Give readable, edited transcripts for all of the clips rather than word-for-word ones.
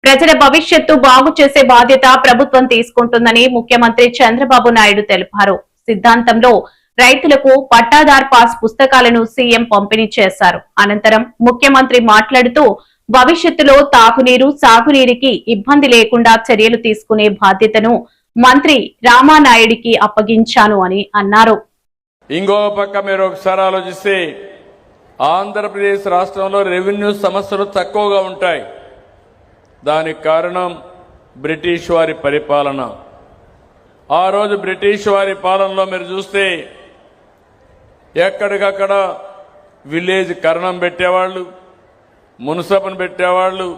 ప్రజల భవిష్యత్తు బాగు చేసే బాధ్యత ప్రభుత్వం తీసుకుంటుందని ముఖ్యమంత్రి చంద్రబాబు నాయుడు తెలిపారు. సిద్ధాంతంలో రైతులకు పట్టాదార్ పాస్ పుస్తకాలను సీఎం పంపిణీ చేశారు. అనంతరం ముఖ్యమంత్రి మాట్లాడుతూ భవిష్యత్తులో తాగునీరు, సాగునీరుకి ఇబ్బంది లేకుండా చర్యలు తీసుకునే బాధ్యతను మంత్రి రామానాయుడికి అప్పగించాను అని అన్నారు. ఇంకో పక్క మీరు ఒకసారి ఆలోచిస్తే ఆంధ్రప్రదేశ్ రాష్ట్రంలో రెవెన్యూ సమస్యలు తక్కువగా ఉంటాయి. దానికి కారణం బ్రిటిష్ వారి పరిపాలన. ఆ రోజు బ్రిటిష్ వారి పాలనలో మీరు చూస్తే ఎక్కడికక్కడ విలేజ్ కరణం పెట్టేవాళ్ళు, మున్సిపల్ని పెట్టేవాళ్ళు,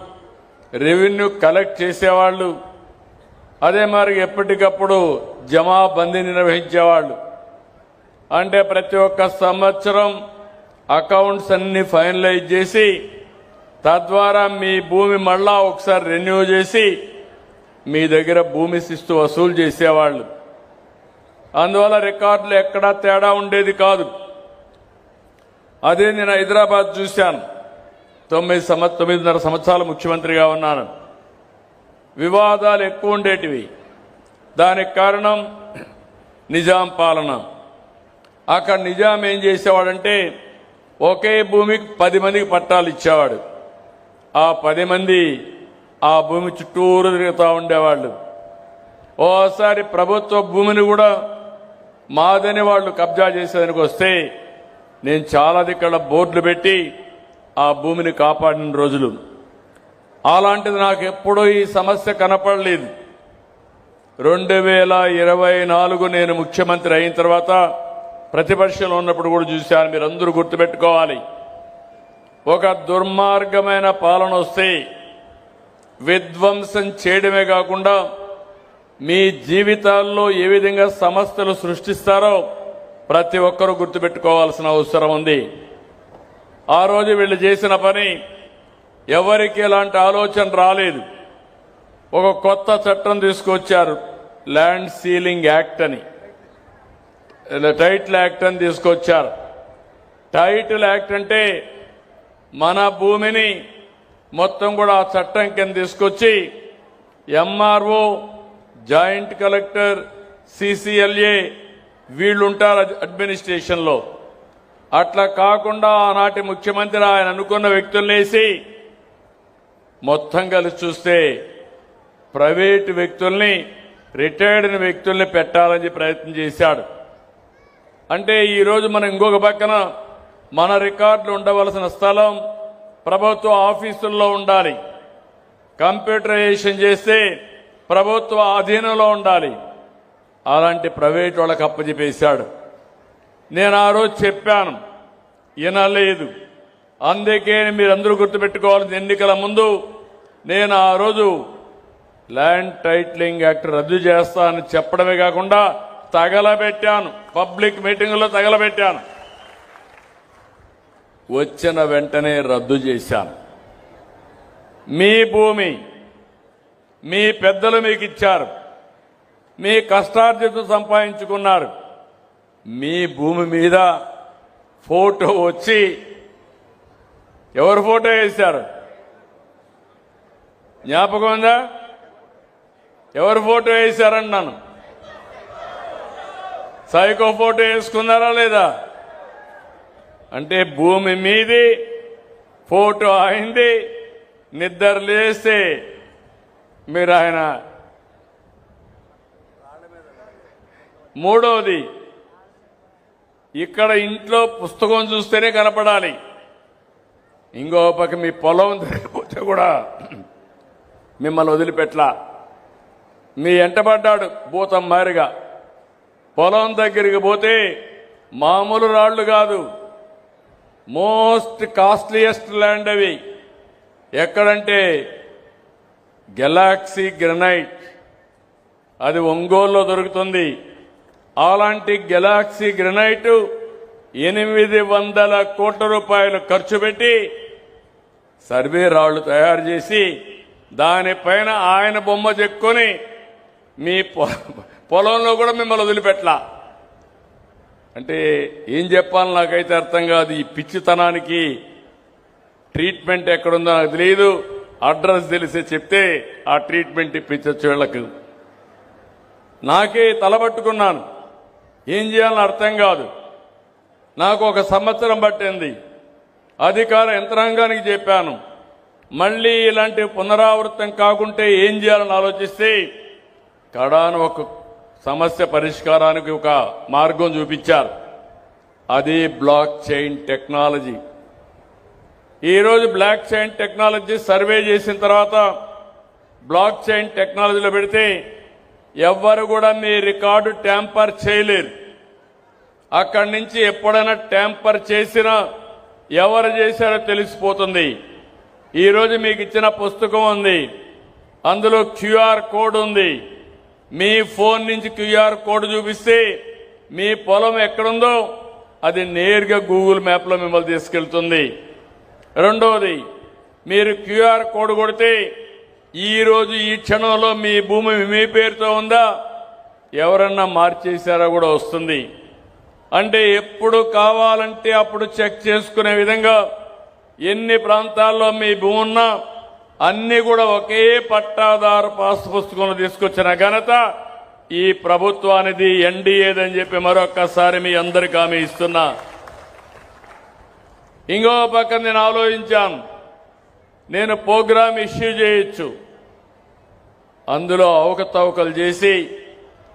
రెవెన్యూ కలెక్ట్ చేసేవాళ్ళు, అదే మరి ఎప్పటికప్పుడు జమాబందీని నిర్వహించేవాళ్ళు. అంటే ప్రతి ఒక్క సంవత్సరం అకౌంట్స్ అన్ని ఫైనలైజ్ చేసి తద్వారా మీ భూమి మళ్ళా ఒకసారి రెన్యూ చేసి మీ దగ్గర భూమి శిస్తు వసూలు చేసేవాళ్ళు. అందువల్ల రికార్డులు ఎక్కడా తేడా ఉండేది కాదు. అదే నేను హైదరాబాద్ చూశాను. 9.5 సంవత్సరాలు ముఖ్యమంత్రిగా ఉన్నాను. వివాదాలు ఎక్కువ ఉండేటివి. దానికి కారణం నిజాం పాలన. అక్కడ నిజాం ఏం చేసేవాడంటే ఒకే భూమికి 10 మందికి పట్టాలు ఇచ్చేవాడు. ఆ 10 మంది ఆ భూమి చుట్టూరు తిరుగుతూ ఉండేవాళ్ళు. ఓసారి ప్రభుత్వ భూమిని కూడా మాదని వాళ్ళు కబ్జా చేసేదానికి వస్తే నేను చాలా దిక్కడ బోర్డులు పెట్టి ఆ భూమిని కాపాడిన రోజులు. అలాంటిది నాకు ఎప్పుడూ ఈ సమస్య కనపడలేదు. 2024 నేను ముఖ్యమంత్రి అయిన తర్వాత ప్రతిపక్షంలో ఉన్నప్పుడు కూడా చూశాను. మీరందరూ గుర్తుపెట్టుకోవాలి, ఒక దుర్మార్గమైన పాలన వస్తే విధ్వంసం చేయడమే కాకుండా మీ జీవితాల్లో ఏ విధంగా సమస్యలు సృష్టిస్తారో ప్రతి ఒక్కరూ గుర్తుపెట్టుకోవాల్సిన అవసరం ఉంది. ఆ రోజు వీళ్ళు చేసిన పని ఎవరికి ఎలాంటి ఆలోచన రాలేదు. ఒక కొత్త చట్టం తీసుకొచ్చారు, ల్యాండ్ సీలింగ్ యాక్ట్ అని, టైటిల్ యాక్ట్ అని తీసుకొచ్చారు. టైటిల్ యాక్ట్ అంటే మన భూమిని మొత్తం కూడా ఆ చట్టం కింద తీసుకొచ్చి ఎంఆర్ఓ, జాయింట్ కలెక్టర్, సిసిఎల్ఏ వీళ్ళుంటారు అడ్మినిస్ట్రేషన్లో. అట్లా కాకుండా ఆనాటి ముఖ్యమంత్రి ఆయన అనుకున్న వ్యక్తులనేసి మొత్తం కలిసి చూస్తే ప్రైవేటు వ్యక్తుల్ని, రిటైర్డ్ వ్యక్తుల్ని పెట్టాలని ప్రయత్నం చేశాడు. అంటే ఈరోజు మనం ఇంకొక పక్కన మన రికార్డులు ఉండవలసిన స్థలం ప్రభుత్వ ఆఫీసుల్లో ఉండాలి. కంప్యూటరైజేషన్ చేస్తే ప్రభుత్వ అధీనంలో ఉండాలి. అలాంటి ప్రైవేట్ వాళ్ళకి అప్పచెప్పేశాడు. నేను ఆ రోజు చెప్పాను, వినలేదు. అందుకే మీరందరూ గుర్తుపెట్టుకోవాల్సిన ఎన్నికల ముందు నేను ఆ రోజు ల్యాండ్ టైటిలింగ్ యాక్ట్ రద్దు చేస్తానని చెప్పడమే కాకుండా తగలబెట్టాను. పబ్లిక్ మీటింగులో తగలబెట్టాను. వచ్చిన వెంటనే రద్దు చేశాను. మీ భూమి మీ పెద్దలు మీకు ఇచ్చారు, మీ కష్టార్జితం సంపాదించుకున్నారు. మీ భూమి మీద ఫోటో వచ్చి ఎవరు ఫోటో వేశారు? జ్ఞాపకం ఉందా? ఎవరు ఫోటో వేశారన్నాను. సైకో ఫోటో వేసుకున్నారా లేదా? అంటే భూమి మీది, ఫోటో అయింది. నిద్ర లేస్తే మీరు ఆయన. మూడవది, ఇక్కడ ఇంట్లో పుస్తకం చూస్తేనే కనపడాలి. ఇంకో పక్క మీ పొలం తిరిగిపోతే కూడా మిమ్మల్ని వదిలిపెట్టలా. మీ ఎంటబడ్డాడు భూతం మారిగా. పొలం దగ్గరికి పోతే మామూలు రాళ్లు కాదు, మోస్ట్ కాస్ట్లీయెస్ట్ ల్యాండ్ అవి. ఎక్కడంటే గెలాక్సీ గ్రనైట్, అది ఒంగోలులో దొరుకుతుంది. అలాంటి గెలాక్సీ గ్రనైట్ 800 కోట్ల రూపాయలు ఖర్చు పెట్టి సర్వే రాళ్లు తయారు చేసి దానిపైన ఆయన బొమ్మ చెక్కుని మీ పొలంలో కూడా మిమ్మల్ని వదిలిపెట్టలా. అంటే ఏం చెప్పాలి నాకైతే అర్థం కాదు. ఈ పిచ్చితనానికి ట్రీట్మెంట్ ఎక్కడుందో నాకు తెలియదు. అడ్రస్ తెలిసి చెప్తే ఆ ట్రీట్మెంట్ ఇప్పించచ్చు వీళ్ళకు. నాకే తలబట్టుకున్నాను, ఏం చేయాలని అర్థం కాదు. నాకు 1 సంవత్సరం పట్టింది. అధికార యంత్రాంగానికి చెప్పాను, మళ్లీ ఇలాంటి పునరావృతం కాకుంటే ఏం చేయాలని ఆలోచిస్తే కడాను ఒక సమస్య పరిష్కారానికి ఒక మార్గం చూపించారు. అది బ్లాక్ చైన్ టెక్నాలజీ. ఈరోజు బ్లాక్ చైన్ టెక్నాలజీ సర్వే చేసిన తర్వాత బ్లాక్ చైన్ టెక్నాలజీలో పెడితే ఎవ్వరు కూడా మీ రికార్డు ట్యాంపర్ చేయలేరు. అక్కడి నుంచి ఎప్పుడైనా ట్యాంపర్ చేసినా ఎవరు చేశారో తెలిసిపోతుంది. ఈరోజు మీకు ఇచ్చిన పుస్తకం ఉంది, అందులో క్యూఆర్ కోడ్ ఉంది. మీ ఫోన్ నుంచి క్యూఆర్ కోడ్ చూపిస్తే మీ పొలం ఎక్కడుందో అది నేరుగా గూగుల్ మ్యాప్లో మిమ్మల్ని తీసుకెళ్తుంది. రెండవది, మీరు క్యూఆర్ కోడ్ కొడితే ఈరోజు ఈ క్షణంలో మీ భూమి మీ పేరుతో ఉందా, ఎవరన్నా మార్చేశారా కూడా వస్తుంది. అంటే ఎప్పుడు కావాలంటే అప్పుడు చెక్ చేసుకునే విధంగా ఎన్ని ప్రాంతాల్లో మీ భూమి ఉన్నా అన్ని కూడా ఒకే పట్టాదారు పాస్ పుస్తకంలో తీసుకొచ్చిన ఘనత ఈ ప్రభుత్వానిది, ఎన్డీఏదని చెప్పి మరొక్కసారి మీ అందరికీ హామీ ఇస్తున్నా. ఇంకో పక్క నేను ఆలోచించాను, నేను ప్రోగ్రామ్ ఇష్యూ చేయొచ్చు, అందులో అవకతవకలు చేసి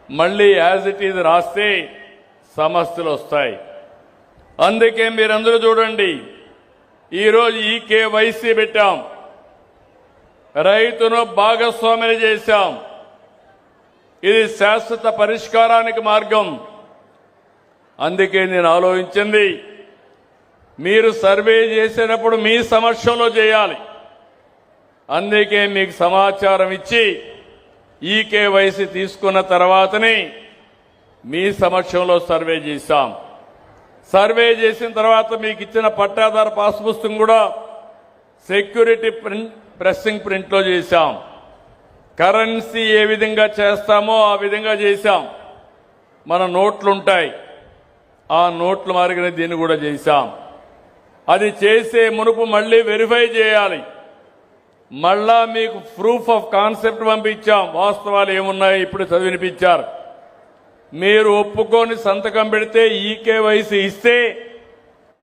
మళ్లీ యాజ్ ఇట్ ఈజ్ రాస్తే సమస్యలు వస్తాయి. అందుకే మీరందరూ చూడండి, ఈరోజు ఈకేవైసీ పెట్టాం, రైతును భాగస్వామిని చేశాం. ఇది శాశ్వత పరిష్కారానికి మార్గం. అందుకే నేను ఆలోచించింది, మీరు సర్వే చేసేటప్పుడు మీ సమక్షంలో చేయాలి. అందుకే మీకు సమాచారం ఇచ్చి ఈకేవైసీ తీసుకున్న తర్వాతనే మీ సమక్షంలో సర్వే చేశాం. సర్వే చేసిన తర్వాత మీకు ఇచ్చిన పట్టాదారు పాస్ పుస్తకం కూడా సెక్యూరిటీ ప్రెస్సింగ్ ప్రింట్లో చేశాం. కరెన్సీ ఏ విధంగా చేస్తామో ఆ విధంగా చేశాం. మన నోట్లుంటాయి, ఆ నోట్ల మారిగానే దీన్ని కూడా చేశాం. అది చేసే మునుపు మళ్లీ వెరిఫై చేయాలి. మళ్ళా మీకు ప్రూఫ్ ఆఫ్ కాన్సెప్ట్ పంపించాం, వాస్తవాలు ఏమున్నాయి ఇప్పుడు చదివినిపించారు. మీరు ఒప్పుకొని సంతకం పెడితే ఈకేవైసీ ఇస్తే